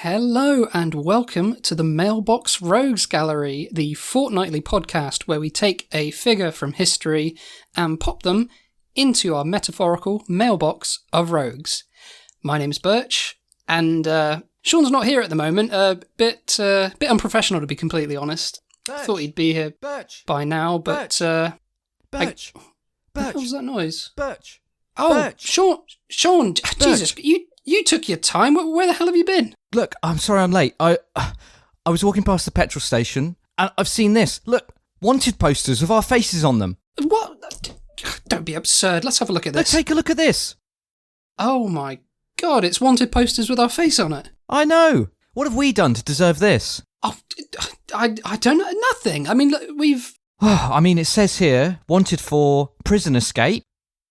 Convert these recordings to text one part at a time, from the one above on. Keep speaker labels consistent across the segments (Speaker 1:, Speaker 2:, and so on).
Speaker 1: Hello and welcome to the Mailbox Rogues Gallery, the fortnightly podcast where we take a figure from history and pop them into our metaphorical mailbox of rogues. My name's Burch, and Sean's not here at the moment. A bit unprofessional, to be completely honest.
Speaker 2: Burch,
Speaker 1: I thought he'd be here by now, but
Speaker 2: Burch,
Speaker 1: what was that noise?
Speaker 2: Burch.
Speaker 1: Oh,
Speaker 2: Burch.
Speaker 1: Sean, Jesus, you took your time. Where the hell have you been?
Speaker 2: Look, I'm sorry I'm late. I was walking past the petrol station and I've seen this. Look, wanted posters with our faces on them.
Speaker 1: What? Don't be absurd. Let's have a look at this.
Speaker 2: Let's take a look at this.
Speaker 1: Oh my God, it's wanted posters with our face on it.
Speaker 2: I know. What have we done to deserve this?
Speaker 1: Oh, I don't know. Nothing. I mean, look, we've...
Speaker 2: I mean, it says here, wanted for prison escape.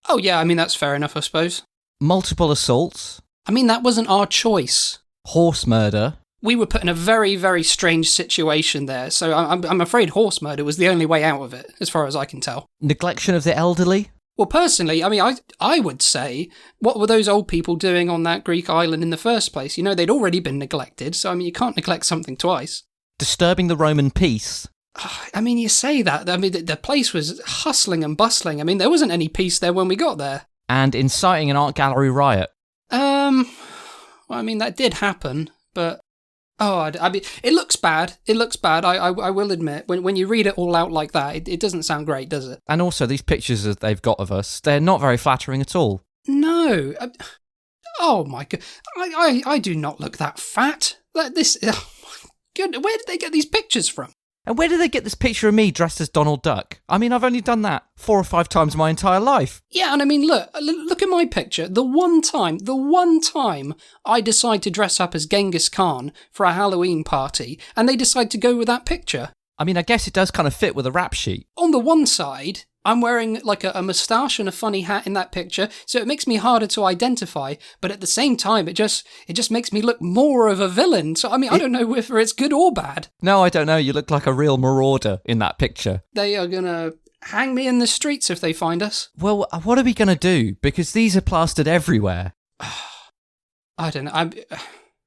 Speaker 1: Oh yeah, I mean, that's fair enough, I suppose.
Speaker 2: Multiple assaults.
Speaker 1: I mean, that wasn't our choice.
Speaker 2: Horse murder.
Speaker 1: We were put in a very, very strange situation there, so I'm afraid horse murder was the only way out of it, as far as I can tell.
Speaker 2: Neglection of the elderly.
Speaker 1: Well, personally, I mean, I would say, what were those old people doing on that Greek island in the first place? You know, they'd already been neglected, so I mean, you can't neglect something twice.
Speaker 2: Disturbing the Roman peace.
Speaker 1: I mean, you say that. I mean, the place was hustling and bustling. I mean, there wasn't any peace there when we got there.
Speaker 2: And inciting an art gallery riot.
Speaker 1: Well, I mean, that did happen, but... I mean, it looks bad. It looks bad, I will admit. When you read it all out like that, it doesn't sound great, does it?
Speaker 2: And also, these pictures that they've got of us, they're not very flattering at all.
Speaker 1: No. Oh, my God. I do not look that fat. This... Oh, my goodness. Where did they get these pictures from?
Speaker 2: And where did they get this picture of me dressed as Donald Duck? I mean, I've only done that 4 or 5 times my entire life.
Speaker 1: Yeah, and I mean, look at my picture. The one time I decide to dress up as Genghis Khan for a Halloween party, and they decide to go with that picture.
Speaker 2: I mean, I guess it does kind of fit with a rap sheet.
Speaker 1: On the one side, I'm wearing like a moustache and a funny hat in that picture, so it makes me harder to identify, but at the same time, it just makes me look more of a villain. So, I mean, I don't know whether it's good or bad.
Speaker 2: No, I don't know. You look like a real marauder in that picture.
Speaker 1: They are gonna hang me in the streets if they find us.
Speaker 2: Well, what are we gonna do? Because these are plastered everywhere.
Speaker 1: I don't know.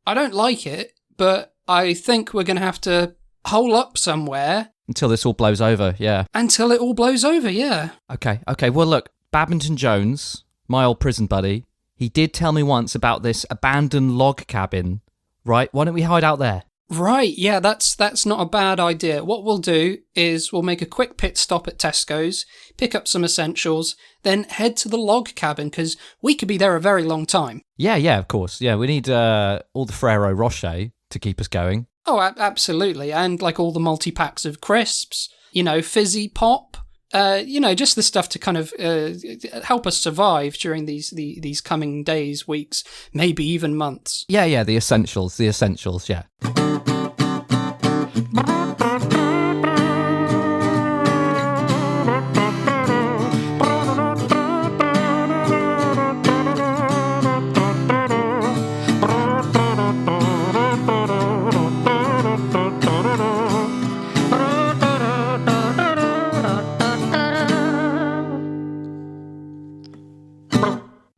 Speaker 1: I don't like it, but I think we're gonna have to hole up somewhere.
Speaker 2: Until this all blows over, yeah.
Speaker 1: Until it all blows over, yeah.
Speaker 2: Okay. Well, look, Badminton Jones, my old prison buddy, he did tell me once about this abandoned log cabin, right? Why don't we hide out there?
Speaker 1: Right, yeah, that's not a bad idea. What we'll do is we'll make a quick pit stop at Tesco's, pick up some essentials, then head to the log cabin, because we could be there a very long time.
Speaker 2: Yeah, of course. Yeah, we need all the Ferrero Rocher to keep us going.
Speaker 1: Oh, absolutely. And like all the multi-packs of crisps, you know, fizzy pop, just the stuff to kind of help us survive during these coming days, weeks, maybe even months.
Speaker 2: Yeah, the essentials, yeah.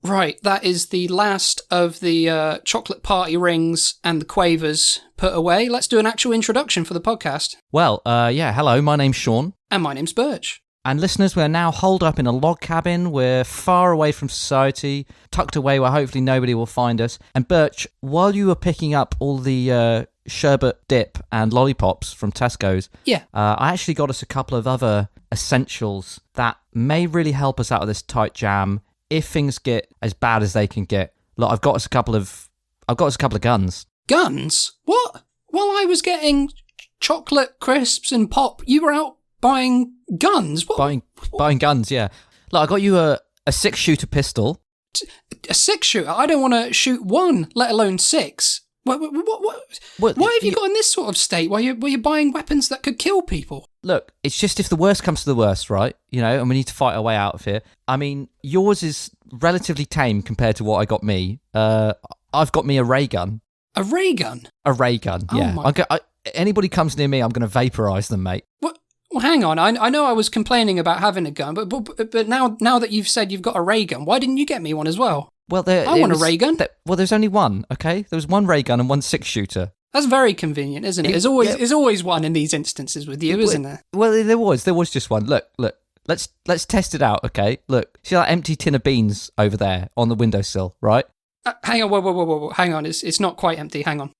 Speaker 1: Right, that is the last of the chocolate party rings and the quavers put away. Let's do an actual introduction for the podcast.
Speaker 2: Well, hello, my name's Sean.
Speaker 1: And my name's Burch.
Speaker 2: And listeners, we're now holed up in a log cabin. We're far away from society, tucked away where hopefully nobody will find us. And Burch, while you were picking up all the sherbet dip and lollipops from Tesco's,
Speaker 1: yeah,
Speaker 2: I actually got us a couple of other essentials that may really help us out of this tight jam if things get as bad as they can get. Look, I've got us a couple of guns.
Speaker 1: Guns? What? While I was getting chocolate crisps and pop, you were out buying guns? What?
Speaker 2: Buying guns, yeah. Look, I got you a 6-shooter pistol.
Speaker 1: A 6-shooter? I don't want to shoot one, let alone 6. What? Why have you got in this sort of state where you're buying weapons that could kill people?
Speaker 2: Look, it's just if the worst comes to the worst, right? You know, and we need to fight our way out of here. I mean, yours is relatively tame compared to what I got me. I've got me a ray gun.
Speaker 1: A ray gun?
Speaker 2: A ray gun, yeah. Anybody comes near me, I'm going to vaporize them, mate.
Speaker 1: What? Well, hang on. I know I was complaining about having a gun, but now that you've said you've got a ray gun, why didn't you get me one as well?
Speaker 2: Well,
Speaker 1: I want a ray gun.
Speaker 2: Well, there's only one, okay? There was one ray gun and one 6-shooter.
Speaker 1: That's very convenient, isn't it? There's always one in these instances with you, isn't there?
Speaker 2: Well, there was just one. Look. Let's test it out, okay? Look, see that empty tin of beans over there on the windowsill, right?
Speaker 1: Hang on, whoa. Hang on, it's not quite empty. Hang on.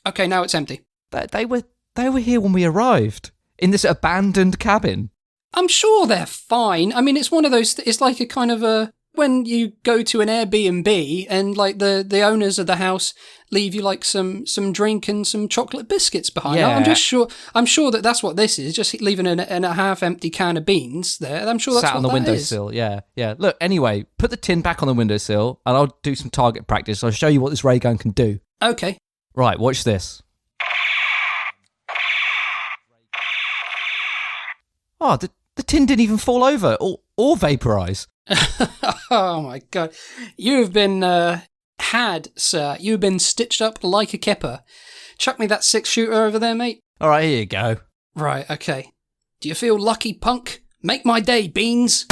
Speaker 1: Okay, now it's empty.
Speaker 2: They were here when we arrived in this abandoned cabin.
Speaker 1: I'm sure they're fine. I mean, it's one of those. It's like a kind of a when you go to an Airbnb and like the owners of the house leave you like some drink and some chocolate biscuits behind.
Speaker 2: Yeah.
Speaker 1: I'm sure that's what this is. Just leaving a half empty can of beans there. I'm sure that's
Speaker 2: sat
Speaker 1: what
Speaker 2: on the
Speaker 1: that
Speaker 2: windowsill.
Speaker 1: is.
Speaker 2: Yeah. Look, anyway, put the tin back on the windowsill, and I'll do some target practice. I'll show you what this ray gun can do.
Speaker 1: Okay.
Speaker 2: Right, watch this. Oh, the tin didn't even fall over or vaporize.
Speaker 1: Oh my god. You've been had, sir. You've been stitched up like a kipper. Chuck me that 6-shooter over there, mate.
Speaker 2: All right, here you go.
Speaker 1: Right, okay. Do you feel lucky, punk? Make my day, Beans.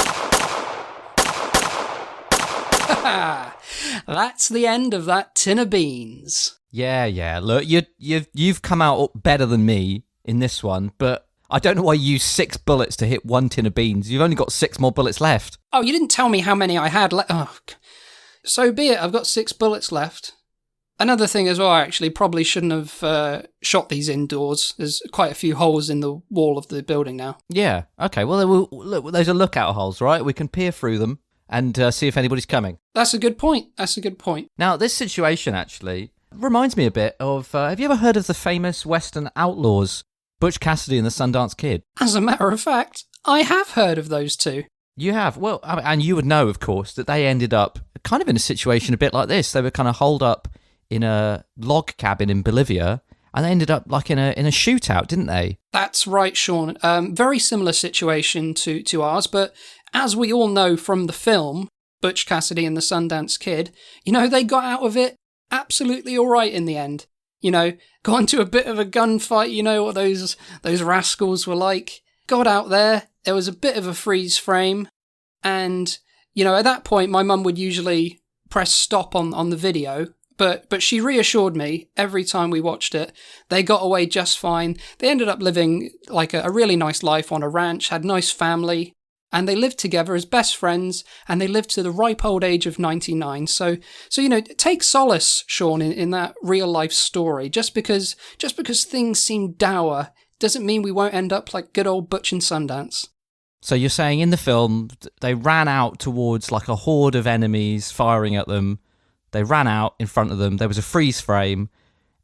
Speaker 1: That's the end of that tin of beans.
Speaker 2: Yeah. Look, you've come out better than me in this one, but I don't know why you used 6 bullets to hit 1 tin of beans. You've only got 6 more bullets left.
Speaker 1: Oh, you didn't tell me how many I had left. Oh, so be it. I've got 6 bullets left. Another thing as well, I actually probably shouldn't have shot these indoors. There's quite a few holes in the wall of the building now.
Speaker 2: Yeah, okay. Well, look, those are lookout holes, right? We can peer through them and see if anybody's coming.
Speaker 1: That's a good point.
Speaker 2: Now, this situation actually reminds me a bit of... have you ever heard of the famous Western outlaws, Butch Cassidy and the Sundance Kid?
Speaker 1: As a matter of fact, I have heard of those two.
Speaker 2: You have? Well, and you would know, of course, that they ended up kind of in a situation a bit like this. They were kind of holed up in a log cabin in Bolivia, and they ended up like in a shootout, didn't they?
Speaker 1: That's right, Sean. Very similar situation to ours, but as we all know from the film, Butch Cassidy and the Sundance Kid, they got out of it absolutely all right in the end. Got into a bit of a gunfight, what those rascals were like. Got out there was a bit of a freeze frame, and, at that point, my mum would usually press stop on the video, but she reassured me every time we watched it. They got away just fine. They ended up living like a really nice life on a ranch, had nice family, and they lived together as best friends, and they lived to the ripe old age of 99. So take solace, Sean, in that real life story. Just because things seem dour doesn't mean we won't end up like good old Butch and Sundance.
Speaker 2: So you're saying in the film they ran out towards like a horde of enemies firing at them. They ran out in front of them. There was a freeze frame,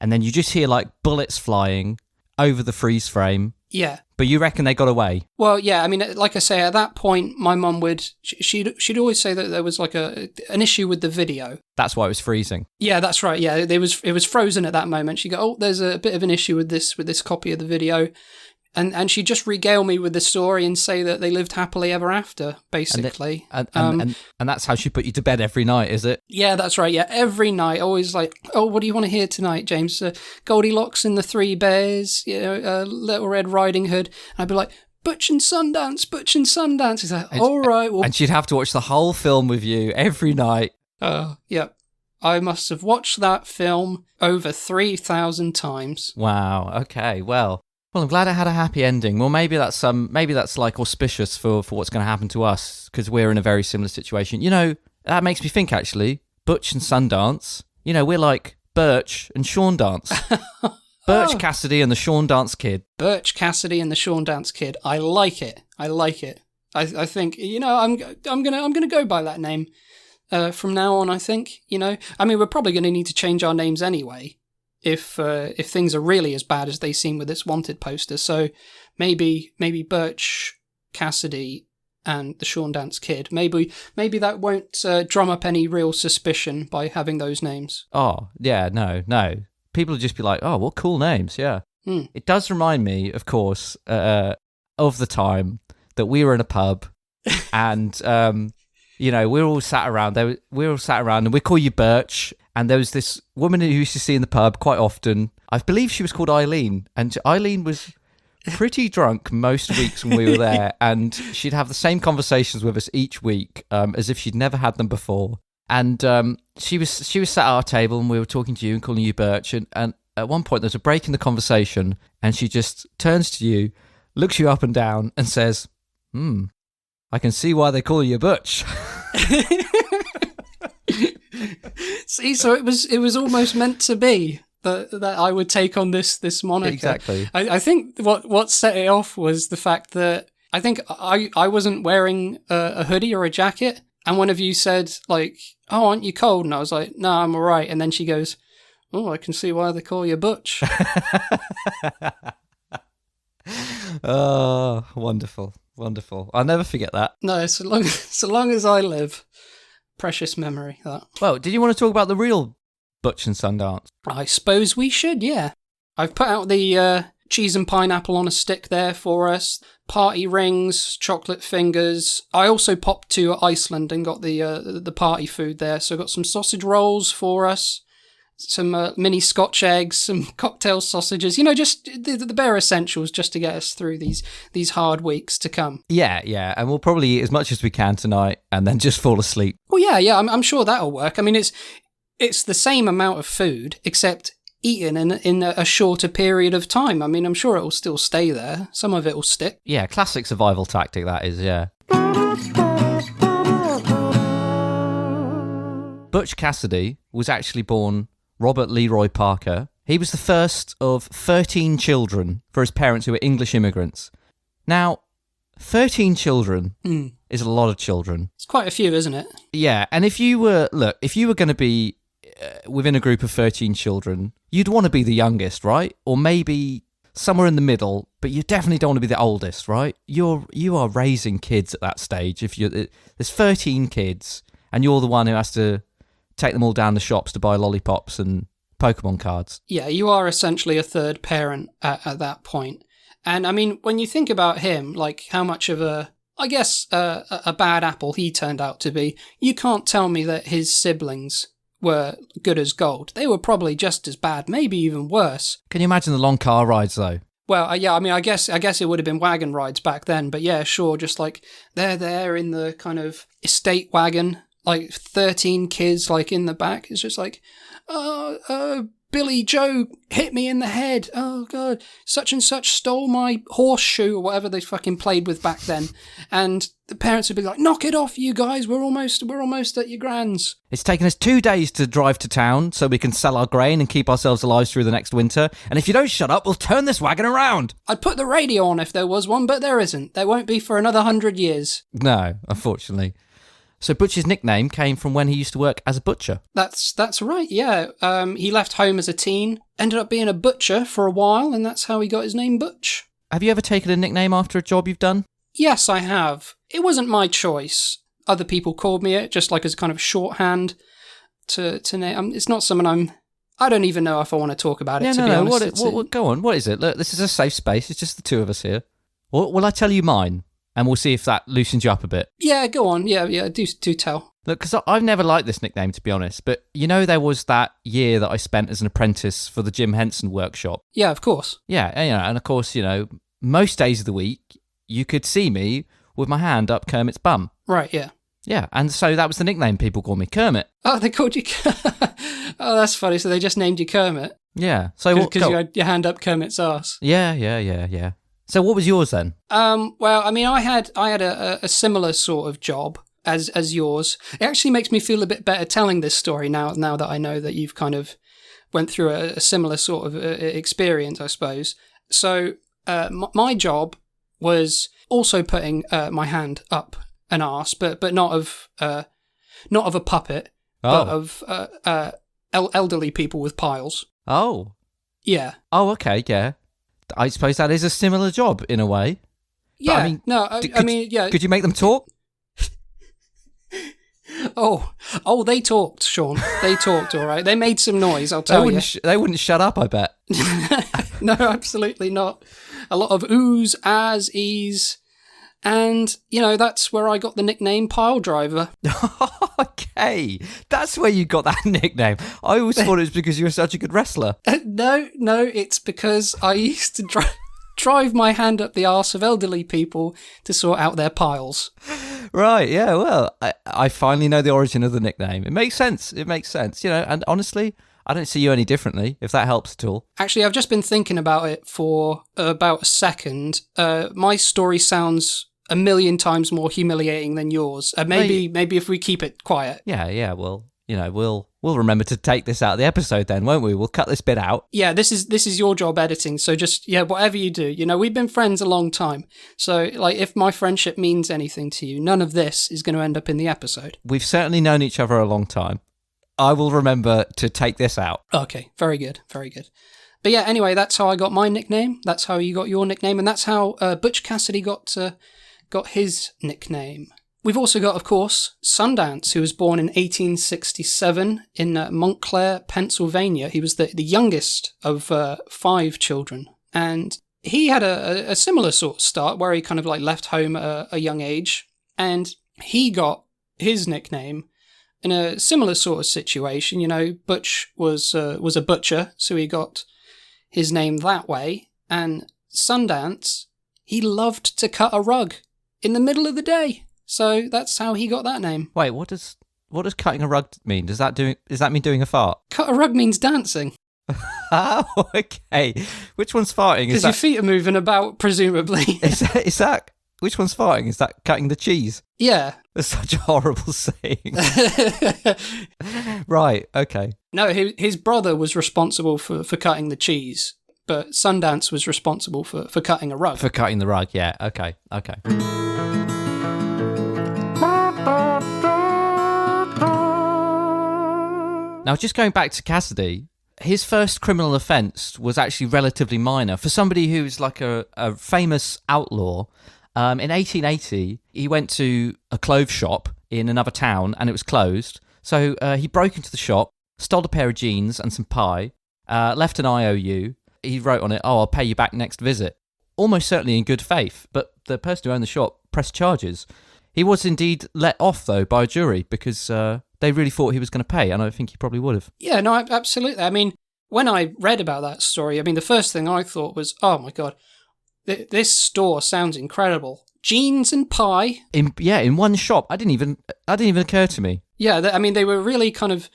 Speaker 2: and then you just hear like bullets flying over the freeze frame.
Speaker 1: Yeah.
Speaker 2: But you reckon they got away? Well,
Speaker 1: yeah. I mean, like I say, at that point, my mum she'd always say that there was like an issue with the video.
Speaker 2: That's why it was freezing.
Speaker 1: Yeah, that's right. Yeah, it was frozen at that moment. She'd go, "Oh, there's a bit of an issue with this copy of the video," and she'd just regale me with the story and say that they lived happily ever after, basically.
Speaker 2: And that's how she put you to bed every night, is it?
Speaker 1: Yeah, that's right. Yeah, every night, always like, "Oh, what do you want to hear tonight, James? Goldilocks and the Three Bears, Little Red Riding Hood." And I'd be like, Butch and Sundance, Butch and Sundance. He's like, all right. Well.
Speaker 2: And she'd have to watch the whole film with you every night.
Speaker 1: Yeah. I must have watched that film over 3,000 times.
Speaker 2: Wow. Okay. Well, I'm glad it had a happy ending. Well, maybe that's like auspicious for what's going to happen to us, because we're in a very similar situation. That makes me think, actually, Butch and Sundance, we're like Burch and Sean Dance. Burch Cassidy and the Seandance Kid. Burch
Speaker 1: Cassidy and the Seandance Kid. I like it. I think, I'm gonna go by that name from now on, I think. I mean, we're probably going to need to change our names anyway if things are really as bad as they seem with this wanted poster. So maybe Burch Cassidy and the Seandance Kid. Maybe that won't drum up any real suspicion by having those names.
Speaker 2: Oh, yeah, no. People will just be like, "Oh, what cool names!" Yeah, It does remind me, of course, of the time that we were in a pub, and we're all sat around. And we call you Burch. And there was this woman who used to see in the pub quite often. I believe she was called Eileen, and Eileen was pretty drunk most weeks when we were there, and she'd have the same conversations with us each week, as if she'd never had them before. And she was sat at our table, and we were talking to you and calling you Burch, and at one point there's a break in the conversation, and she just turns to you, looks you up and down, and says, I can see why they call you Butch.
Speaker 1: See, so it was almost meant to be that I would take on this moniker.
Speaker 2: Exactly.
Speaker 1: I think what set it off was the fact that I think I wasn't wearing a hoodie or a jacket, and one of you said, like, "Oh, aren't you cold?" And I was like, "No, I'm all right." And then she goes, "Oh, I can see why they call you Butch."
Speaker 2: Oh, wonderful. Wonderful. I'll never forget that.
Speaker 1: No, so long as I live. Precious memory, that.
Speaker 2: Well, did you want to talk about the real Butch and Sundance?
Speaker 1: I suppose we should, yeah. I've put out the cheese and pineapple on a stick there for us, party rings, chocolate fingers. I also popped to Iceland and got the party food there, so I got some sausage rolls for us, some mini Scotch eggs, some cocktail sausages, just the bare essentials just to get us through these hard weeks to come.
Speaker 2: Yeah, and we'll probably eat as much as we can tonight and then just fall asleep.
Speaker 1: Well, yeah, I'm sure that'll work. I mean, it's the same amount of food, except eaten in a shorter period of time. I mean, I'm sure it'll still stay there. Some of it will stick.
Speaker 2: Yeah, classic survival tactic, that is, yeah. Butch Cassidy was actually born Robert Leroy Parker. He was the first of 13 children for his parents who were English immigrants. Now, 13 children is a lot of children.
Speaker 1: It's quite a few, isn't it?
Speaker 2: Yeah, and if you were going to be within a group of 13 children, you'd want to be the youngest, right? Or maybe somewhere in the middle, but you definitely don't want to be the oldest, right? You are raising kids at that stage. There's 13 kids, and you're the one who has to take them all down the shops to buy lollipops and Pokemon cards. Yeah,
Speaker 1: you are essentially a third parent at that point. And I mean, when you think about him, like how much of a bad apple he turned out to be, you can't tell me that his siblings were good as gold. They were probably just as bad, maybe even worse.
Speaker 2: Can you imagine the long car rides though?
Speaker 1: Well, yeah, I mean, I guess it would have been wagon rides back then, but yeah, sure, just like they're there in the kind of estate wagon, like 13 kids like in the back. It's just like, Billy Joe hit me in the head. Oh god, such and such stole my horseshoe or whatever they fucking played with back then. And the parents would be like, knock it off, you guys. We're almost at your gran's.
Speaker 2: It's taken us 2 days to drive to town so we can sell our grain and keep ourselves alive through the next winter. And if you don't shut up, we'll turn this wagon around.
Speaker 1: I'd put the radio on if there was one, but there isn't. There won't be for another 100 years.
Speaker 2: No, unfortunately. So Butch's nickname came from when he used to work as a butcher.
Speaker 1: That's right, yeah. He left home as a teen, ended up being a butcher for a while, and that's how he got his name Butch.
Speaker 2: Have you ever taken a nickname after a job you've done?
Speaker 1: Yes, I have. It wasn't my choice. Other people called me it, just like as kind of shorthand to name. It's not something I don't even know if I want to talk about it, to be honest.
Speaker 2: Go on, what is it? Look, this is a safe space. It's just the two of us here. Will I tell you mine? And we'll see if that loosens you up a bit.
Speaker 1: Yeah, go on. Yeah, do tell.
Speaker 2: Look, because I've never liked this nickname, to be honest. But there was that year that I spent as an apprentice for the Jim Henson workshop.
Speaker 1: Yeah, of course.
Speaker 2: Yeah, and of course, most days of the week, you could see me with my hand up Kermit's bum.
Speaker 1: Right, yeah.
Speaker 2: Yeah, and so that was the nickname people called me, Kermit.
Speaker 1: Oh, they called you Oh, that's funny. So they just named you Kermit?
Speaker 2: Yeah. So
Speaker 1: because you had your hand up Kermit's arse.
Speaker 2: Yeah. So what was yours then?
Speaker 1: Well, I mean, I had a similar sort of job as yours. It actually makes me feel a bit better telling this story now that I know that you've kind of went through a similar sort of experience, I suppose. So my job was also putting my hand up an arse, but not of a puppet, but of elderly people with piles.
Speaker 2: Oh.
Speaker 1: Yeah.
Speaker 2: Oh, okay, yeah. I suppose that is a similar job in a way.
Speaker 1: Yeah.
Speaker 2: But, could you make them talk?
Speaker 1: Oh, they talked, Sean. They talked, all right. They made some noise, I'll tell you.
Speaker 2: They wouldn't shut up, I bet.
Speaker 1: No, absolutely not. A lot of oohs, ahs, ees. And, that's where I got the nickname Pile Driver.
Speaker 2: Okay, that's where you got that nickname. I always thought it was because you were such a good wrestler.
Speaker 1: No, it's because I used to drive... drive my hand up the arse of elderly people to sort out their piles.
Speaker 2: Right, yeah, well, I finally know the origin of the nickname. It makes sense, and honestly, I don't see you any differently, if that helps at all.
Speaker 1: Actually, I've just been thinking about it for about a second. My story sounds a million times more humiliating than yours. Maybe if we keep it quiet.
Speaker 2: Yeah, well, we'll remember to take this out of the episode then, won't we? We'll cut this bit out.
Speaker 1: Yeah, this is your job editing, so just, whatever you do. We've been friends a long time, so, if my friendship means anything to you, none of this is going to end up in the episode.
Speaker 2: We've certainly known each other a long time. I will remember to take this out.
Speaker 1: Okay, very good, very good. But yeah, anyway, that's how I got my nickname, that's how you got your nickname, and that's how Butch Cassidy got his nickname. We've also got, of course, Sundance, who was born in 1867 in Montclair, Pennsylvania. He was the youngest of 5 children. And he had a similar sort of start where he kind of left home at a young age. And he got his nickname in a similar sort of situation. Butch was a butcher, so he got his name that way. And Sundance, he loved to cut a rug in the middle of the day. So that's how he got that name.
Speaker 2: Wait, what does cutting a rug mean? Does that mean doing a fart?
Speaker 1: Cut a rug means dancing.
Speaker 2: Oh, okay. Which one's farting?
Speaker 1: Because your feet are moving about, presumably.
Speaker 2: Is that which one's farting? Is that cutting the cheese?
Speaker 1: Yeah.
Speaker 2: That's such a horrible saying. Right, okay.
Speaker 1: No, his brother was responsible for cutting the cheese, but Sundance was responsible for cutting a rug.
Speaker 2: For cutting the rug, yeah. Okay. Now, just going back to Cassidy, his first criminal offence was actually relatively minor. For somebody who's like a famous outlaw, in 1880, he went to a clothes shop in another town and it was closed. So he broke into the shop, stole a pair of jeans and some pie, left an IOU. He wrote on it, I'll pay you back next visit. Almost certainly in good faith, but the person who owned the shop pressed charges. He was indeed let off, though, by a jury because they really thought he was going to pay, and I think he probably would have.
Speaker 1: Yeah, no, absolutely. I mean, when I read about that story, the first thing I thought was, oh my God, this store sounds incredible. Jeans and pie.
Speaker 2: In one shop. That didn't even occur to me.
Speaker 1: Yeah, they were really kind of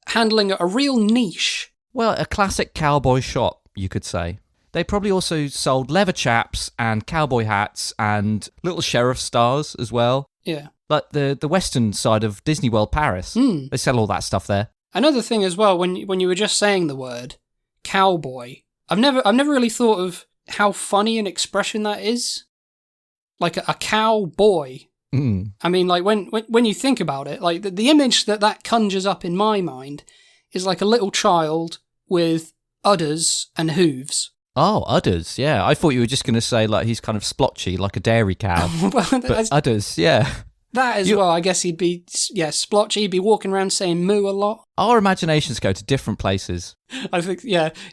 Speaker 1: handling a real niche.
Speaker 2: Well, a classic cowboy shop, you could say. They probably also sold leather chaps and cowboy hats and little sheriff stars as well.
Speaker 1: Yeah.
Speaker 2: Like the western side of Disney World Paris. They sell all that stuff there.
Speaker 1: Another thing as well, when you were just saying the word cowboy, I've never really thought of how funny an expression that is. Like a cowboy. When you think about it, the image that conjures up in my mind is like a little child with udders and hooves.
Speaker 2: Oh, udders, yeah. I thought you were just going to say he's kind of splotchy, like a dairy cow. But udders, yeah.
Speaker 1: That as well, I guess he'd be, splotchy, he'd be walking around saying moo a lot.
Speaker 2: Our imaginations go to different places.
Speaker 1: I think,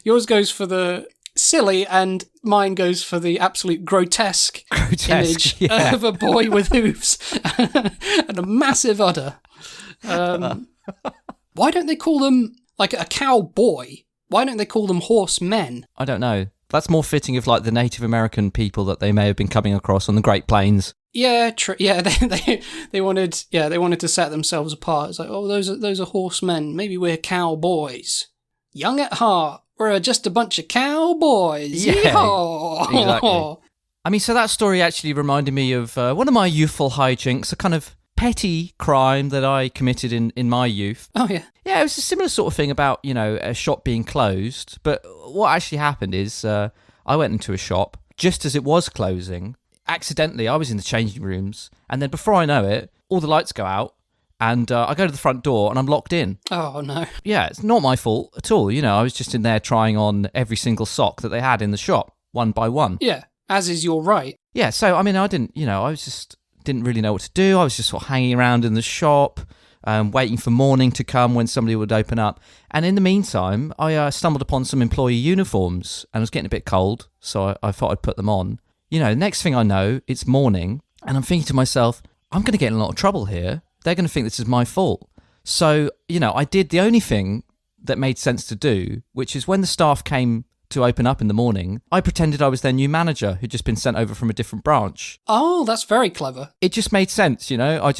Speaker 1: yours goes for the silly and mine goes for the absolute grotesque image of a boy with hooves and a massive udder. Why don't they call them, a cowboy? Why don't they call them horsemen?
Speaker 2: I don't know. That's more fitting of the Native American people that they may have been coming across on the Great Plains.
Speaker 1: Yeah, true. Yeah, they wanted to set themselves apart. It's like, oh, those are horsemen. Maybe we're cowboys. Young at heart, we're just a bunch of cowboys.
Speaker 2: Yeah,
Speaker 1: Yeehaw!
Speaker 2: Exactly. So that story actually reminded me of one of my youthful hijinks, a kind of petty crime that I committed in my youth.
Speaker 1: Oh, yeah.
Speaker 2: Yeah, it was a similar sort of thing about, a shop being closed. But what actually happened is I went into a shop just as it was closing. Accidentally, I was in the changing rooms. And then before I know it, all the lights go out. And I go to the front door and I'm locked in.
Speaker 1: Oh, no.
Speaker 2: Yeah, it's not my fault at all. I was just in there trying on every single sock that they had in the shop, one by one.
Speaker 1: Yeah, as is your right.
Speaker 2: Yeah, so, I didn't, I was just didn't really know what to do. I was just sort of hanging around in the shop, waiting for morning to come when somebody would open up. And in the meantime, I stumbled upon some employee uniforms and it was getting a bit cold, so I thought I'd put them on. Next thing I know, it's morning, and I'm thinking to myself, I'm going to get in a lot of trouble here. They're going to think this is my fault. So, I did the only thing that made sense to do, which is when the staff came to open up in the morning, I pretended I was their new manager who'd just been sent over from a different branch.
Speaker 1: Oh, that's very clever.
Speaker 2: It just made sense, you know. I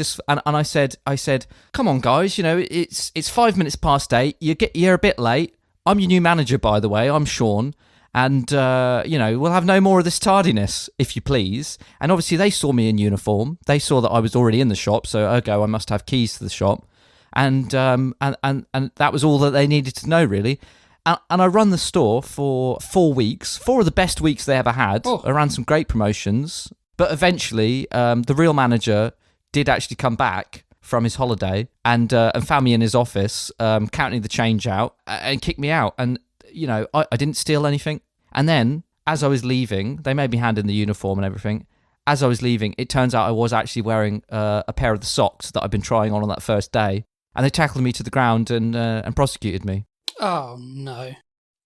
Speaker 2: said, come on, guys, you know, it's 5 minutes past 8. You're a bit late. I'm your new manager, by the way. I'm Sean. And, you know, we'll have no more of this tardiness, if you please. And obviously they saw me in uniform. They saw that I was already in the shop, so ergo I must have keys to the shop. And that was all that they needed to know, really. And I run the store for 4 weeks, 4 of the best weeks they ever had.
Speaker 1: Oh.
Speaker 2: I ran some great promotions. But eventually, the real manager did actually come back from his holiday and found me in his office, counting the change out and kicked me out. And, you know, I didn't steal anything. And then, as I was leaving, they made me hand in the uniform and everything. As I was leaving, it turns out I was actually wearing a pair of the socks that I'd been trying on that first day. And they tackled me to the ground and prosecuted me.
Speaker 1: Oh, no.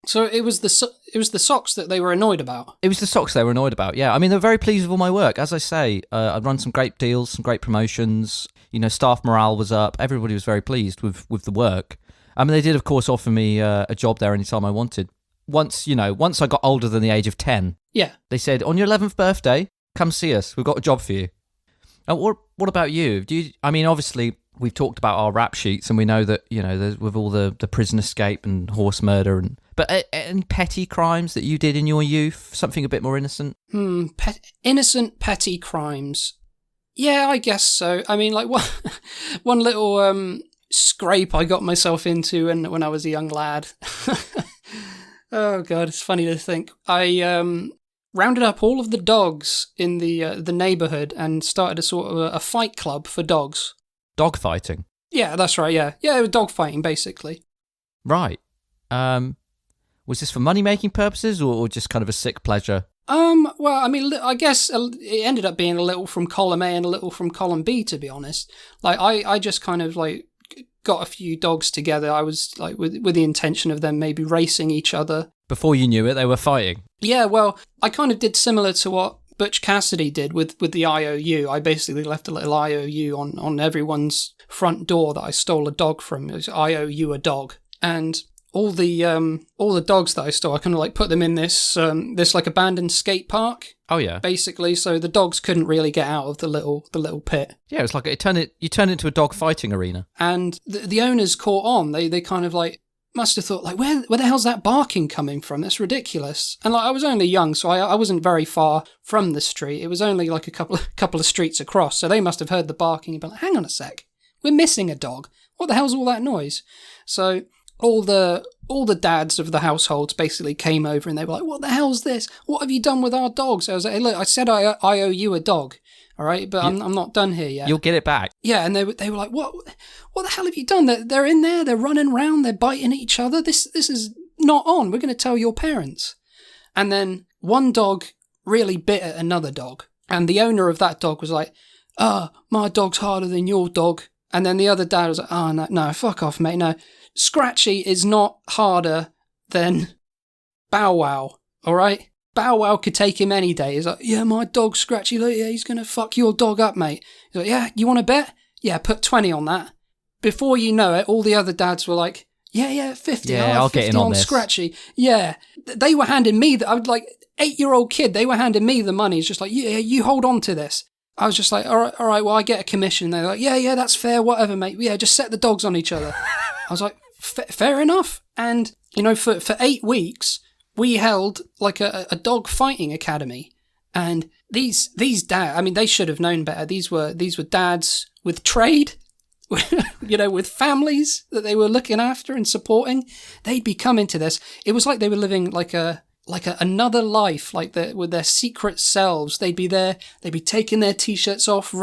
Speaker 1: So it was the socks that they were annoyed about?
Speaker 2: It was the socks they were annoyed about, yeah. I mean, they were very pleased with all my work. As I say, I'd run some great deals, some great promotions. You know, staff morale was up. Everybody was very pleased with the work. I mean, they did, of course, offer me a job there anytime I wanted. Once I got older than the age of 10,
Speaker 1: yeah, they
Speaker 2: said, on your 11th birthday, come see us. We've got a job for you. And what about you? I mean, obviously, we've talked about our rap sheets, and we know that, you know, with all the prison escape and horse murder, but any petty crimes that you did in your youth, something a bit more innocent?
Speaker 1: Innocent petty crimes. Yeah, I guess so. I mean, like one little scrape I got myself into when I was a young lad. Oh God, it's funny to think. I rounded up all of the dogs in the neighborhood and started a sort of a fight club for dogs.
Speaker 2: Dog fighting? Yeah,
Speaker 1: that's right, yeah. Yeah, it was dog fighting, basically.
Speaker 2: Right. Was this for money-making purposes or just kind of a sick pleasure?
Speaker 1: Well, I mean, I guess it ended up being a little from column A and a little from column B, to be honest. Like, I just kind of, like, got a few dogs together. I was, like, with the intention of them maybe racing each other.
Speaker 2: Before you knew it, they were fighting?
Speaker 1: Yeah, well, I kind of did similar to what Butch Cassidy did with the IOU. I basically left a little IOU on everyone's front door that I stole a dog from. It was IOU a dog. And all the dogs that I stole, I kind of like put them in this like abandoned skate park.
Speaker 2: Oh yeah.
Speaker 1: Basically, so the dogs couldn't really get out of the little pit.
Speaker 2: Yeah, it's like you turned it into a dog fighting arena.
Speaker 1: And the owners caught on. They kind of like must have thought like, where the hell's that barking coming from? That's ridiculous. And like I was only young, so I wasn't very far from the street. It was only like a couple of streets across. So they must have heard the barking and been like, hang on a sec, we're missing a dog. What the hell's all that noise? So all the dads of the households basically came over and they were like, what the hell's this? What have you done with our dogs? I was like, hey, look, I said I owe you a dog, all right? But I'm not done here yet.
Speaker 2: You'll get it back.
Speaker 1: Yeah, and they were like, what the hell have you done? They're in there, they're running around, they're biting each other. This is not on. We're going to tell your parents. And then one dog really bit at another dog. And the owner of that dog was like, my dog's harder than your dog. And then the other dad was like, oh, no, fuck off, mate. No, Scratchy is not harder than Bow Wow, all right? Bow Wow could take him any day. He's like, yeah, my dog Scratchy, look, yeah, he's going to fuck your dog up, mate. He's like, yeah, you want to bet? Yeah, put 20 on that. Before you know it, all the other dads were like, yeah, 50.
Speaker 2: Yeah, I'll
Speaker 1: 50
Speaker 2: get in on this.
Speaker 1: Scratchy. Yeah, they were handing me, I was like, 8-year-old kid, they were handing me the money. It's just like, yeah, you hold on to this. I was just like, all right, well, I get a commission. They're like, yeah, that's fair, whatever, mate. Yeah, just set the dogs on each other. I was like, fair enough. And, you know, for 8 weeks, we held like a dog fighting academy. And these dads, I mean, they should have known better. These were dads with trade, you know, with families that they were looking after and supporting. They'd be coming to this. It was like they were living like another life, like with their secret selves. They'd be there, they'd be taking their t-shirts off,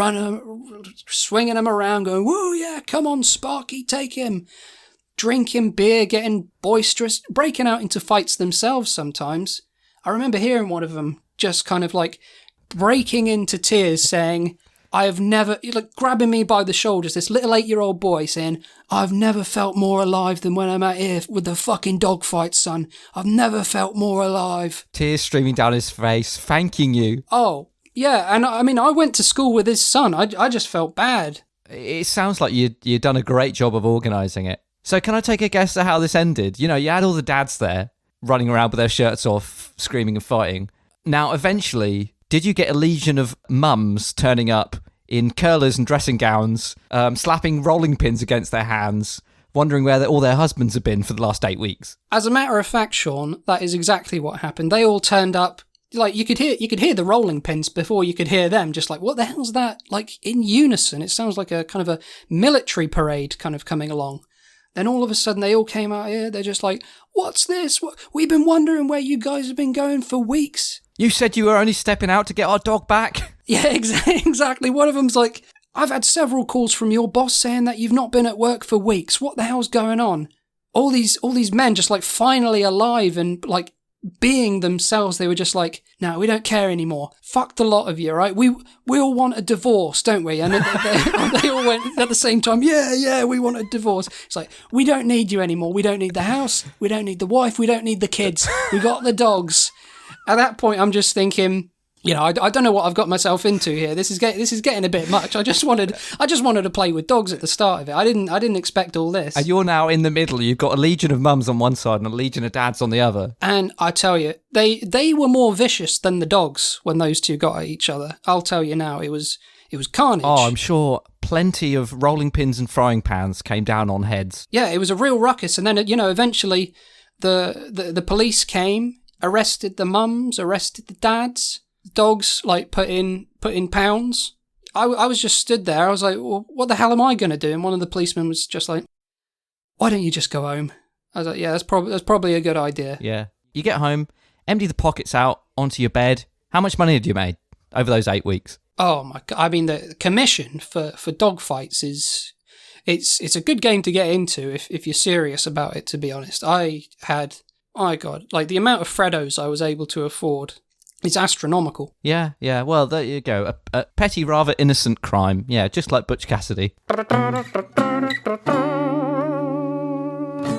Speaker 1: swinging them around, going, whoa, yeah, come on, Sparky, take him. Drinking beer, getting boisterous, breaking out into fights themselves sometimes. I remember hearing one of them just kind of like breaking into tears saying, I've never, like grabbing me by the shoulders, this little 8-year-old boy saying, I've never felt more alive than when I'm out here with the fucking dog fight, son. I've never felt more alive.
Speaker 2: Tears streaming down his face, thanking you.
Speaker 1: Oh, yeah, and I mean, I went to school with his son. I just felt bad.
Speaker 2: It sounds like you'd done a great job of organising it. So can I take a guess at how this ended? You know, you had all the dads there. running around with their shirts off, screaming and fighting. Now, eventually, did you get a legion of mums turning up in curlers and dressing gowns, slapping rolling pins against their hands, wondering where all their husbands have been for the last 8 weeks?
Speaker 1: As a matter of fact, Sean, that is exactly what happened. They all turned up. Like, you could hear the rolling pins before you could hear them, just like, what the hell's that? Like, in unison. It sounds like a kind of a military parade kind of coming along. Then all of a sudden they all came out here. They're just like, what's this? We've been wondering where you guys have been going for weeks.
Speaker 2: You said you were only stepping out to get our dog back.
Speaker 1: Yeah, exactly. One of them's like, I've had several calls from your boss saying that you've not been at work for weeks. What the hell's going on? All these men just like finally alive and like being themselves. They were just like, no, we don't care anymore. Fuck the lot of you, right? We all want a divorce, don't we? And they all went at the same time, yeah, we want a divorce. It's like, we don't need you anymore. We don't need the house. We don't need the wife. We don't need the kids. We got the dogs. At that point, I'm just thinking, you know, I don't know what I've got myself into here. This is getting a bit much. I just wanted to play with dogs at the start of it. I didn't expect all this.
Speaker 2: And you're now in the middle. You've got a legion of mums on one side and a legion of dads on the other.
Speaker 1: And I tell you, they were more vicious than the dogs when those two got at each other. I'll tell you now, it was carnage.
Speaker 2: Oh, I'm sure plenty of rolling pins and frying pans came down on heads.
Speaker 1: Yeah, it was a real ruckus. And then, you know, eventually the police came, arrested the mums, arrested the dads. Dogs like put in pounds. I was just stood there. I was like, well, what the hell am I going to do? And one of the policemen was just like, why don't you just go home? I was like, yeah, that's probably a good idea.
Speaker 2: Yeah. You get home, empty the pockets out onto your bed. How much money had you made over those 8 weeks?
Speaker 1: Oh my God. I mean, the commission for dog fights it's a good game to get into if you're serious about it, to be honest. My God, like the amount of Freddos I was able to afford. It's astronomical.
Speaker 2: Yeah. Well, there you go. A petty, rather innocent crime. Yeah, just like Butch Cassidy.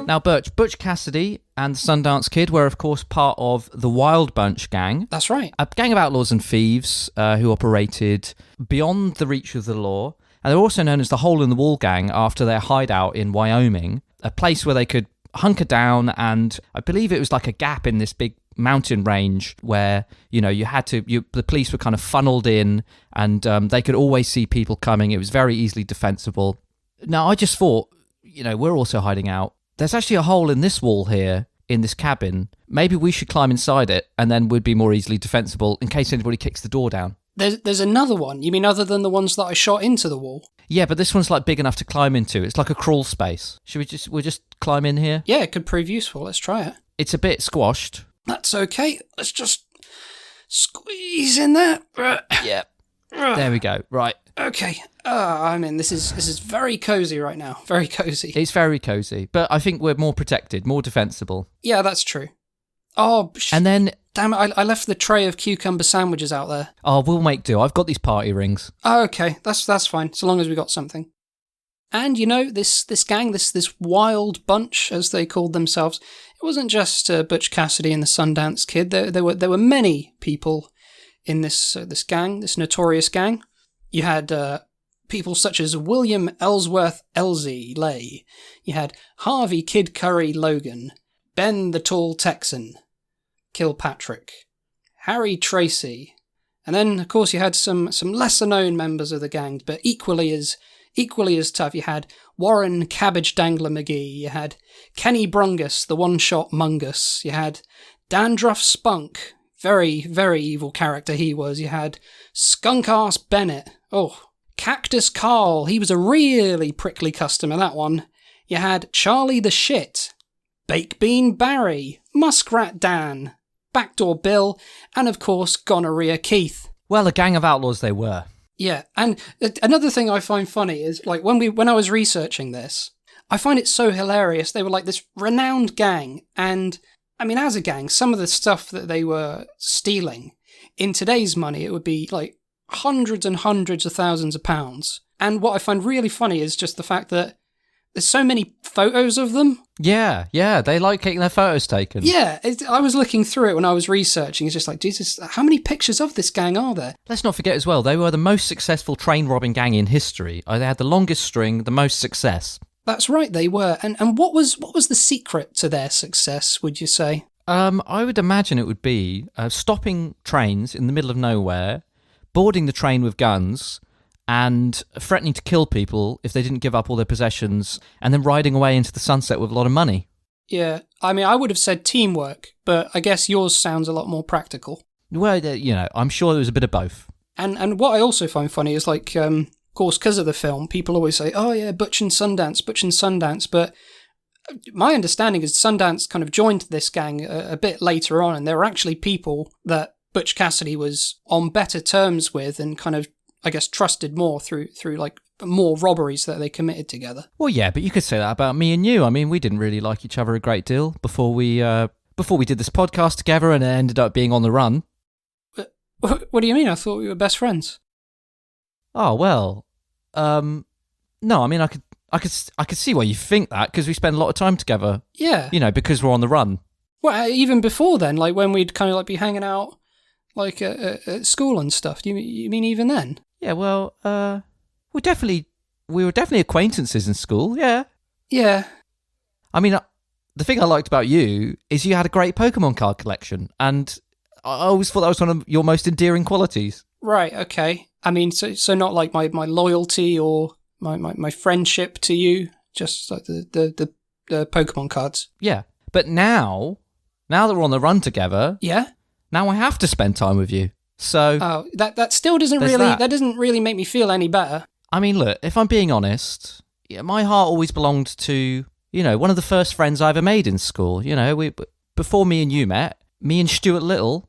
Speaker 2: Now, Butch Cassidy and the Sundance Kid were, of course, part of the Wild Bunch gang.
Speaker 1: That's right.
Speaker 2: A gang of outlaws and thieves who operated beyond the reach of the law. And they're also known as the Hole in the Wall gang after their hideout in Wyoming, a place where they could hunker down, and I believe it was like a gap in this big mountain range where, you know, the police were kind of funneled in, and they could always see people coming. It was very easily defensible. Now, I just thought, you know, we're also hiding out. There's actually a hole in this wall here, in this cabin. Maybe we should climb inside it, and then we'd be more easily defensible in case anybody kicks the door down.
Speaker 1: There's another one. You mean other than the ones that I shot into the wall?
Speaker 2: Yeah, but this one's like big enough to climb into. It's like a crawl space. We'll just climb in here?
Speaker 1: Yeah, it could prove useful. Let's try it.
Speaker 2: It's a bit squashed.
Speaker 1: That's okay. Let's just squeeze in there.
Speaker 2: Yeah. There we go. Right.
Speaker 1: Okay. I mean, this is very cozy right now. Very cozy.
Speaker 2: It's very cozy, but I think we're more protected, more defensible.
Speaker 1: Yeah, that's true. Oh,
Speaker 2: and then...
Speaker 1: Damn it, I left the tray of cucumber sandwiches out there.
Speaker 2: Oh, we'll make do. I've got these party rings.
Speaker 1: Oh, okay. That's fine, so long as we got something. And, you know, this gang, this wild bunch, as they called themselves, it wasn't just Butch Cassidy and the Sundance Kid. There were many people in this gang, this notorious gang. You had people such as William Ellsworth Elsie Lay. You had Harvey Kid Curry Logan, Ben the Tall Texan, Kilpatrick, Harry Tracy, and then, of course, you had some lesser-known members of the gang, but equally as tough. You had Warren Cabbage Dangler McGee, you had Kenny Brungus, the one-shot Mungus, you had Dandruff Spunk, very, very evil character he was, you had Skunk-Ass Bennett, Cactus Carl, he was a really prickly customer, that one. You had Charlie the Shit, Baked Bean Barry, Muskrat Dan, Backdoor Bill, and of course, Gonorrhea Keith.
Speaker 2: Well, a gang of outlaws they were.
Speaker 1: Yeah, and another thing I find funny is, like, when I was researching this, I find it so hilarious. They were like this renowned gang, and, I mean, as a gang, some of the stuff that they were stealing, in today's money, it would be, like, hundreds and hundreds of thousands of pounds. And what I find really funny is just the fact that there's so many photos of them.
Speaker 2: Yeah, they like getting their photos taken.
Speaker 1: Yeah, I was looking through it when I was researching. It's just like, Jesus, how many pictures of this gang are there?
Speaker 2: Let's not forget as well, they were the most successful train robbing gang in history. They had the longest string, the most success.
Speaker 1: That's right, they were. And what was the secret to their success, would you say?
Speaker 2: I would imagine it would be stopping trains in the middle of nowhere, boarding the train with guns, and threatening to kill people if they didn't give up all their possessions, and then riding away into the sunset with a lot of money.
Speaker 1: Yeah, I mean, I would have said teamwork, but I guess yours sounds a lot more practical.
Speaker 2: Well, I'm sure there was a bit of both.
Speaker 1: And what I also find funny is, like, of course, because of the film, people always say, oh yeah, Butch and Sundance, but my understanding is Sundance kind of joined this gang a bit later on, and there were actually people that Butch Cassidy was on better terms with and kind of, I guess, trusted more through like more robberies that they committed together.
Speaker 2: Well, yeah, but you could say that about me and you. I mean, we didn't really like each other a great deal before we did this podcast together, and it ended up being on the run.
Speaker 1: What do you mean? I thought we were best friends.
Speaker 2: Oh well, no. I mean, I could see why you think that, because we spend a lot of time together.
Speaker 1: Yeah.
Speaker 2: Because we're on the run.
Speaker 1: Well, even before then, like when we'd kind of like be hanging out, like at school and stuff. Do you mean even then?
Speaker 2: Yeah. Well, we were definitely acquaintances in school. Yeah.
Speaker 1: Yeah.
Speaker 2: I mean, the thing I liked about you is you had a great Pokemon card collection, and I always thought that was one of your most endearing qualities.
Speaker 1: Right. Okay. I mean, so not like my loyalty or my friendship to you, just like the Pokemon cards.
Speaker 2: Yeah. But now that we're on the run together,
Speaker 1: yeah,
Speaker 2: now I have to spend time with you. So
Speaker 1: that still doesn't that doesn't really make me feel any better.
Speaker 2: I mean, look, if I'm being honest, yeah, my heart always belonged to, one of the first friends I ever made in school. Before me and you met, me and Stuart Little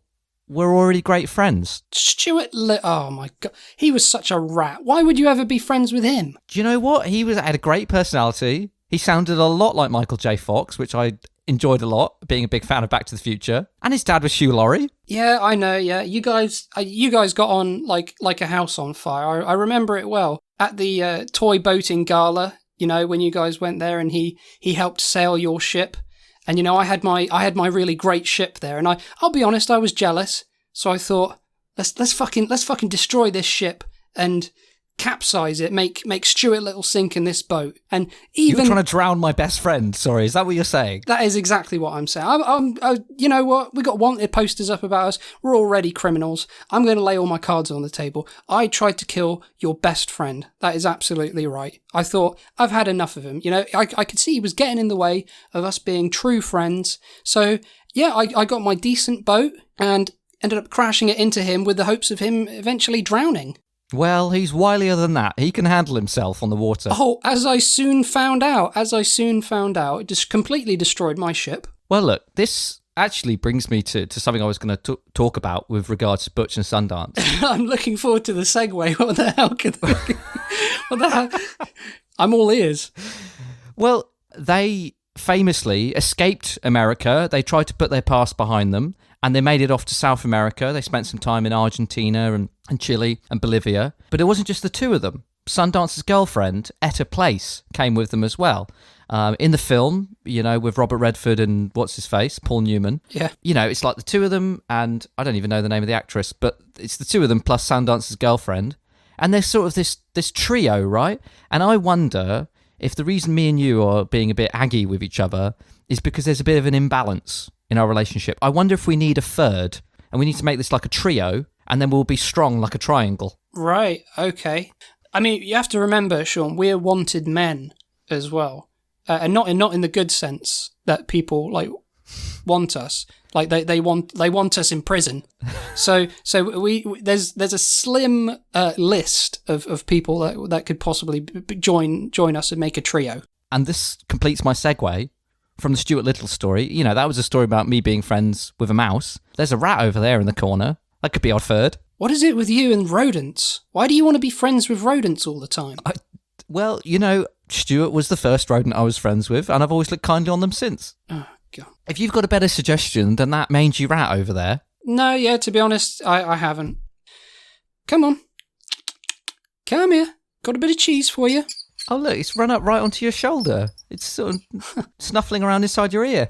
Speaker 2: were already great friends.
Speaker 1: Stuart Little, oh my God, he was such a rat. Why would you ever be friends with him?
Speaker 2: Do you know what? He had a great personality. He sounded a lot like Michael J. Fox, which I enjoyed a lot, being a big fan of Back to the Future. And his dad was Hugh Laurie. Yeah,
Speaker 1: I know. Yeah, you guys got on like a house on fire. I remember it well at the toy boating gala. When you guys went there, and he helped sail your ship. And I had my really great ship there, and I'll be honest, I was jealous. So I thought, let's fucking destroy this ship and capsize it, make Stuart Little sink in this boat. And even
Speaker 2: you're trying to drown my best friend. Sorry, is that what you're saying?
Speaker 1: That is exactly what I'm saying. You know what? We got wanted posters up about us. We're already criminals. I'm going to lay all my cards on the table. I tried to kill your best friend. That is absolutely right. I thought, I've had enough of him. I could see he was getting in the way of us being true friends. So yeah, I got my decent boat and ended up crashing it into him with the hopes of him eventually drowning.
Speaker 2: Well, he's wilier than that. He can handle himself on the water.
Speaker 1: Oh, as I soon found out, it just completely destroyed my ship.
Speaker 2: Well, look, this actually brings me to something I was going to talk about with regards to Burch and Sundance.
Speaker 1: I'm looking forward to the segue. What the hell what the hell? I'm all ears.
Speaker 2: Well, they famously escaped America. They tried to put their past behind them, and they made it off to South America. They spent some time in Argentina and Chile and Bolivia. But it wasn't just the two of them. Sundance's girlfriend, Etta Place, came with them as well. In the film, with Robert Redford and what's-his-face, Paul Newman.
Speaker 1: Yeah.
Speaker 2: It's like the two of them, and I don't even know the name of the actress, but it's the two of them plus Sundance's girlfriend. And they're sort of this trio, right? And I wonder if the reason me and you are being a bit aggy with each other is because there's a bit of an imbalance in our relationship. I wonder if we need a third, and we need to make this like a trio, and then we'll be strong like a triangle.
Speaker 1: Right, okay. I mean, you have to remember, Sean, we're wanted men as well. And not in the good sense that people like want us. Like they want us in prison. So there's a slim list of people that could possibly join us and make a trio.
Speaker 2: And this completes my segue from the Stuart Little story. That was a story about me being friends with a mouse. There's a rat over there in the corner. That could be our third.
Speaker 1: What is it with you and rodents? Why do you want to be friends with rodents all the time?
Speaker 2: Well, Stuart was the first rodent I was friends with, and I've always looked kindly on them since.
Speaker 1: Oh, God.
Speaker 2: If you've got a better suggestion than that mangy rat over there...
Speaker 1: No, yeah, to be honest, I haven't. Come on. Come here. Got a bit of cheese for you.
Speaker 2: Oh, look, it's run up right onto your shoulder. It's sort of snuffling around inside your ear.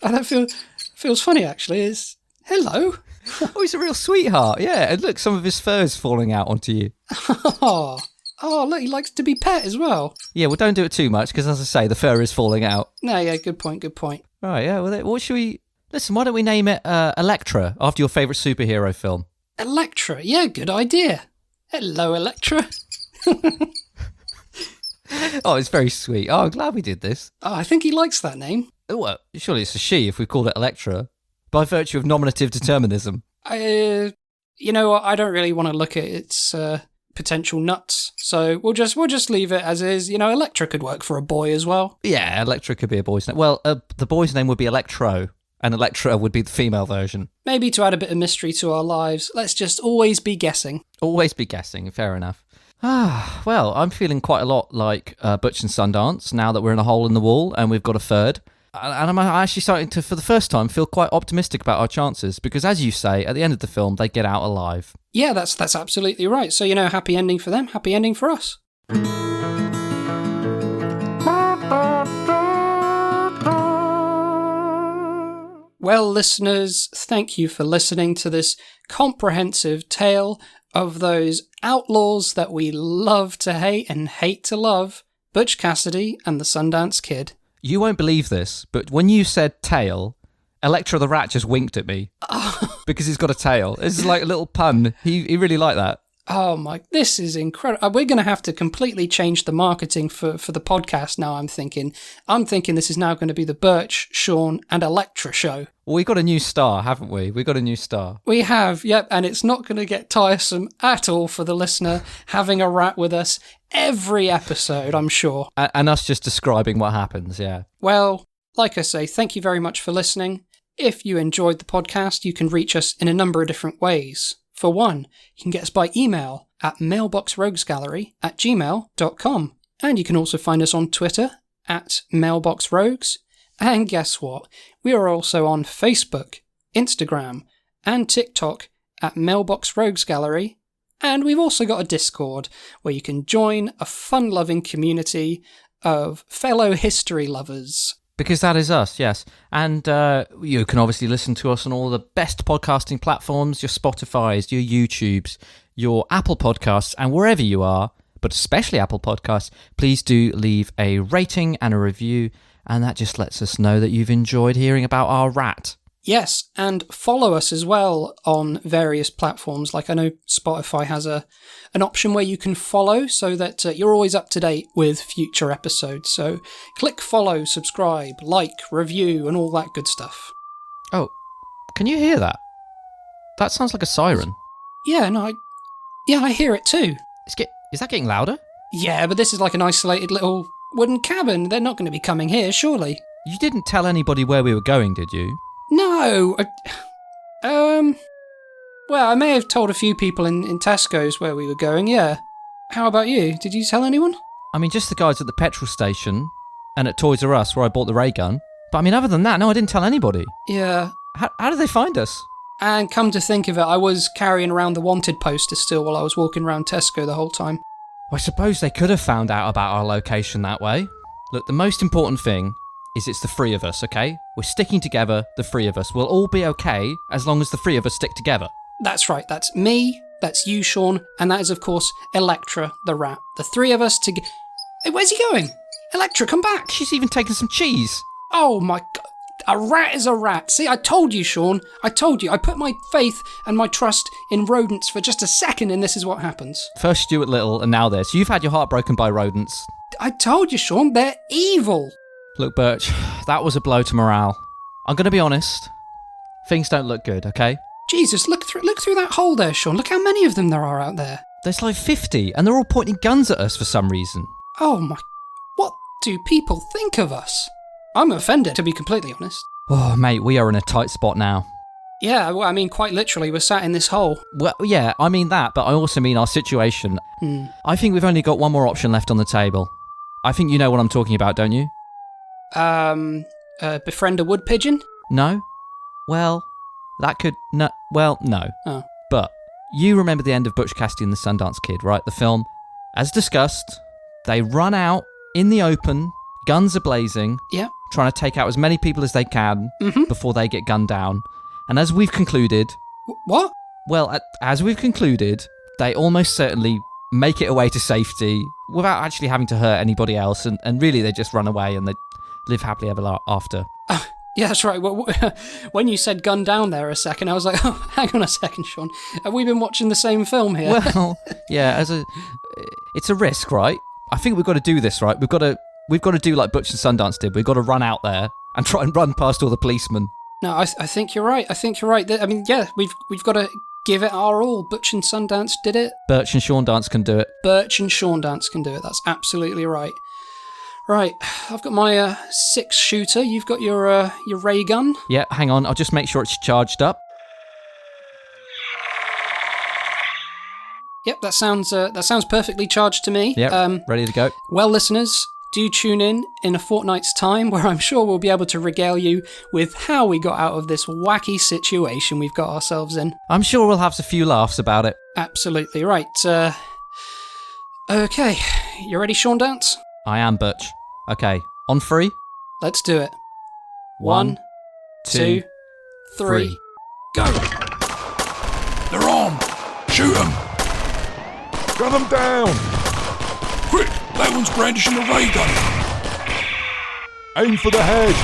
Speaker 1: That feels funny, actually. It's, hello.
Speaker 2: Oh, he's a real sweetheart, yeah. And look, some of his fur is falling out onto you.
Speaker 1: Oh, look, he likes to be pet as well.
Speaker 2: Yeah, well, don't do it too much, because as I say, the fur is falling out.
Speaker 1: No, yeah, good point.
Speaker 2: Right, yeah, well, what should we... Listen, why don't we name it Elektra, after your favourite superhero film?
Speaker 1: Elektra, yeah, good idea. Hello, Elektra.
Speaker 2: Oh, it's very sweet. Oh, I'm glad we did this.
Speaker 1: Oh, I think he likes that name.
Speaker 2: Oh, well, surely it's a she if we called it Elektra, by virtue of nominative determinism.
Speaker 1: You know what? I don't really want to look at its potential nuts, so we'll just leave it as is. You know, Elektra could work for a boy as well.
Speaker 2: Yeah, Elektra could be a boy's name. Well, the boy's name would be Electro, and Elektra would be the female version.
Speaker 1: Maybe to add a bit of mystery to our lives, let's just always be guessing.
Speaker 2: Always be guessing, fair enough. Well, I'm feeling quite a lot like Butch and Sundance now that we're in a hole in the wall and we've got a third. And I'm actually starting to, for the first time, feel quite optimistic about our chances because, as you say, at the end of the film, they get out alive.
Speaker 1: Yeah, that's absolutely right. So, you know, happy ending for them, happy ending for us. Well, listeners, thank you for listening to this comprehensive tale of those outlaws that we love to hate and hate to love, Butch Cassidy and the Sundance Kid.
Speaker 2: You won't believe this, but when you said tail, Electra the Rat just winked at me because he's got a tail. This is like a little pun. He really liked that.
Speaker 1: Oh my, this is incredible. We're going to have to completely change the marketing for the podcast now, I'm thinking. This is now going to be the Burch, Sean and Electra show.
Speaker 2: Well, we got a new star, haven't we? We got a new star.
Speaker 1: We have, yep, and it's not going to get tiresome at all for the listener having a rat with us every episode, I'm sure.
Speaker 2: And us just describing what happens, yeah.
Speaker 1: Well, like I say, thank you very much for listening. If you enjoyed the podcast, you can reach us in a number of different ways. For one, you can get us by email at mailboxroguesgallery@gmail.com. And you can also find us on Twitter at mailboxrogues. And guess what? We are also on Facebook, Instagram, and TikTok at Mailbox Rogues Gallery. And we've also got a Discord where you can join a fun-loving community of fellow history lovers.
Speaker 2: Because that is us, yes. And you can obviously listen to us on all the best podcasting platforms, your Spotifys, your YouTubes, your Apple Podcasts, and wherever you are, but especially Apple Podcasts, please do leave a rating and a review, and that just lets us know that you've enjoyed hearing about our rat.
Speaker 1: Yes, and follow us as well on various platforms. Like I know Spotify has an option where you can follow so that you're always up to date with future episodes. So click follow, subscribe, like, review, and all that good stuff.
Speaker 2: Oh, can you hear that? That sounds like a siren.
Speaker 1: Yeah, no, I hear it too.
Speaker 2: Is that getting louder?
Speaker 1: Yeah, but this is like an isolated little wooden cabin. They're not going to be coming here, surely.
Speaker 2: You didn't tell anybody where we were going, did you?
Speaker 1: No. Well, I may have told a few people in Tesco's where we were going, yeah. How about you? Did you tell anyone?
Speaker 2: I mean, just the guys at the petrol station and at Toys R Us where I bought the ray gun. But I mean, other than that, no, I didn't tell anybody.
Speaker 1: Yeah.
Speaker 2: How did they find us?
Speaker 1: And come to think of it, I was carrying around the wanted poster still while I was walking around Tesco the whole time.
Speaker 2: Well, I suppose they could have found out about our location that way. Look, the most important thing is it's the three of us, okay? We're sticking together, the three of us. We'll all be okay as long as the three of us stick together.
Speaker 1: That's right, that's me, that's you, Sean, and that is, of course, Electra, the rat. The three of us together. Hey, where's he going? Electra, come back!
Speaker 2: She's even taken some cheese.
Speaker 1: Oh my god. A rat is a rat. See, I told you, Sean. I told you. I put my faith and my trust in rodents for just a second, and this is what happens.
Speaker 2: First Stuart Little, and now this. You've had your heart broken by rodents.
Speaker 1: I told you, Sean, they're evil.
Speaker 2: Look, Burch, that was a blow to morale. I'm going to be honest. Things don't look good, okay?
Speaker 1: Jesus, look through that hole there, Sean. Look how many of them there are out there.
Speaker 2: There's like 50, and they're all pointing guns at us for some reason.
Speaker 1: Oh my... What do people think of us? I'm offended, to be completely honest.
Speaker 2: Oh, mate, we are in a tight spot now.
Speaker 1: Yeah, well, I mean, quite literally, we're sat in this hole.
Speaker 2: Well, yeah, I mean that, but I also mean our situation. I think we've only got one more option left on the table. I think you know what I'm talking about, don't you?
Speaker 1: Befriend a wood pigeon?
Speaker 2: No? Well, that could... No. Well, no.
Speaker 1: Oh.
Speaker 2: But you remember the end of Butch Cassidy and the Sundance Kid, right? The film. As discussed, they run out in the open, guns are blazing,
Speaker 1: yeah,
Speaker 2: trying to take out as many people as they can before they get gunned down. And as we've concluded...
Speaker 1: What?
Speaker 2: Well, as we've concluded, they almost certainly make it away to safety without actually having to hurt anybody else, and really they just run away and they live happily ever after.
Speaker 1: Yeah, that's right. Well, when you said gun down there a second, I was like, oh, hang on a second, Sean. Have we been watching the same film here?
Speaker 2: Well, yeah, it's a risk, right? I think we've got to do this, right? We've got to do like Butch and Sundance did. We've got to run out there and try and run past all the policemen.
Speaker 1: No, I think you're right. I think you're right. I mean, yeah, we've got to give it our all. Butch and Sundance did it.
Speaker 2: Burch and Seandance can do it.
Speaker 1: Burch and Seandance can do it. That's absolutely right. Right, I've got my 6-shooter. You've got your ray gun.
Speaker 2: Yeah, hang on. I'll just make sure it's charged up.
Speaker 1: Yep, that sounds perfectly charged to me.
Speaker 2: Yep, ready to go.
Speaker 1: Well, listeners, do tune in a fortnight's time, where I'm sure we'll be able to regale you with how we got out of this wacky situation we've got ourselves in.
Speaker 2: I'm sure we'll have a few laughs about it.
Speaker 1: Absolutely right. Okay, you ready, Seandance?
Speaker 2: I am, Butch. Okay, on 3.
Speaker 1: Let's do it.
Speaker 2: 1, 2, 3.
Speaker 1: Go!
Speaker 3: They're armed! Shoot them!
Speaker 4: Gun them down!
Speaker 3: Quick! That one's brandishing a ray gun!
Speaker 4: Aim for the head!